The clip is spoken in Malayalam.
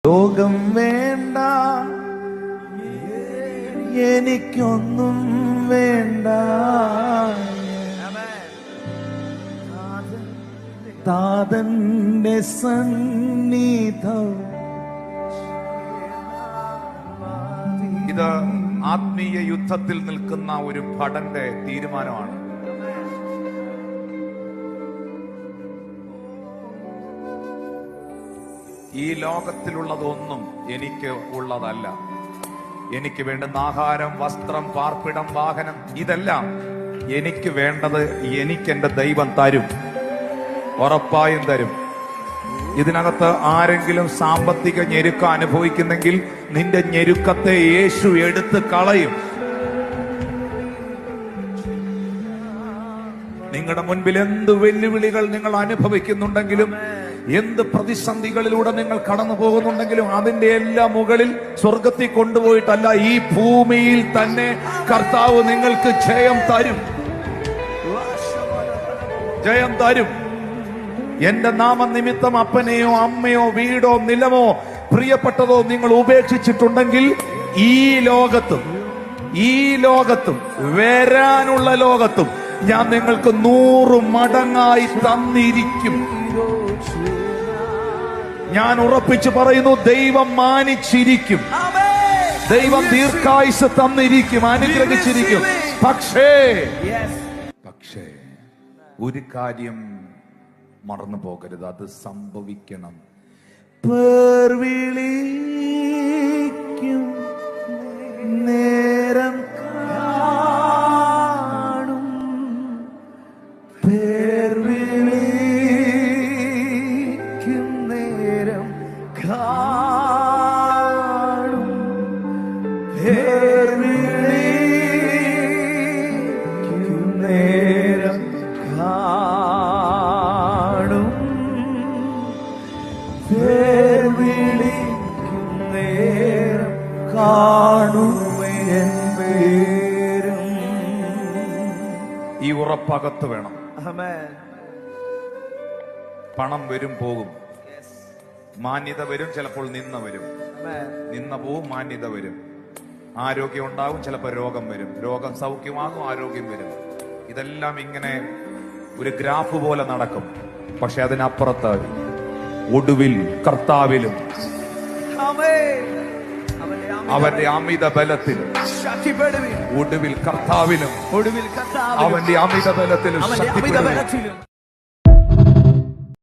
ലോകം വേണ്ട, എനിക്കൊന്നും വേണ്ട, താതന്റെ സന്നിധം. ഇത് ആത്മീയ യുദ്ധത്തിൽ നിൽക്കുന്ന ഒരു ഭടന്റെ തീരുമാനമാണ്. ഈ ലോകത്തിലുള്ളതൊന്നും എനിക്ക് ഉള്ളതല്ല. എനിക്ക് വേണ്ടുന്ന ആഹാരം, വസ്ത്രം, പാർപ്പിടം, വാഹനം, ഇതെല്ലാം എനിക്ക് വേണ്ടത് എനിക്കെന്റെ ദൈവം തരും, ഉറപ്പായും തരും. ഇതിനകത്ത് ആരെങ്കിലും സാമ്പത്തിക ഞെരുക്കം അനുഭവിക്കുന്നെങ്കിൽ നിന്റെ ഞെരുക്കത്തെ യേശു എടുത്ത് കളയും. നിങ്ങളുടെ മുൻപിൽ എന്ത് വെല്ലുവിളികൾ നിങ്ങൾ അനുഭവിക്കുന്നുണ്ടെങ്കിലും, എന്ത് പ്രതിസന്ധികളിലൂടെ നിങ്ങൾ കടന്നു പോകുന്നുണ്ടെങ്കിലും, അതിന്റെ എല്ലാം മുകളിൽ സ്വർഗത്തിൽ കൊണ്ടുപോയിട്ടല്ല, ഈ ഭൂമിയിൽ തന്നെ കർത്താവ് നിങ്ങൾക്ക് ജയം തരും, ജയം തരും. എന്റെ നാമനിമിത്തം അപ്പനെയോ അമ്മയോ വീടോ നിലമോ പ്രിയപ്പെട്ടതോ നിങ്ങൾ ഉപേക്ഷിച്ചിട്ടുണ്ടെങ്കിൽ ഈ ലോകത്തും വരാനുള്ള ലോകത്തും ഞാൻ നിങ്ങൾക്ക് 100 മടങ്ങായി തന്നിരിക്കും. ഞാൻ ഉറപ്പിച്ചു പറയുന്നു, ദൈവം മാനിച്ചിരിക്കും, ദൈവം ദീർഘായുസ് തന്നിരിക്കും, അനുഗ്രഹിച്ചിരിക്കും. പക്ഷേ ഒരു കാര്യം മറന്നു പോകരുത്, അത് സംഭവിക്കണം. പേർ വിളിക്കും നേരം കാണും, പേർ വിളിക്കും നേരം കാണും, പേർ വിളിക്കും നേരം കാണും, പേർ വിളിക്കും നേരം കാണും എൻ പേരും. ഈ ഉറപ്പകത്ത് വേണം. പണം വരും പോകും, മാന്യത വരും, ചിലപ്പോൾ നിന്ന വരും, നിന്ന പോവും, മാന്യത വരും. ആരോഗ്യം ഉണ്ടാവും, ചിലപ്പോൾ രോഗം വരും, രോഗം സൗഖ്യമാകും, ആരോഗ്യം വരും. ഇതെല്ലാം ഇങ്ങനെ ഒരു ഗ്രാഫ് പോലെ നടക്കും. പക്ഷെ അതിനപ്പുറത്ത് ഒടുവിൽ കർത്താവിലും അവന്റെ അമിത ബലത്തിലും, ഒടുവിൽ കർത്താവിലും അവന്റെ അമിത ബലത്തിലും ശക്തിപ്പെടും.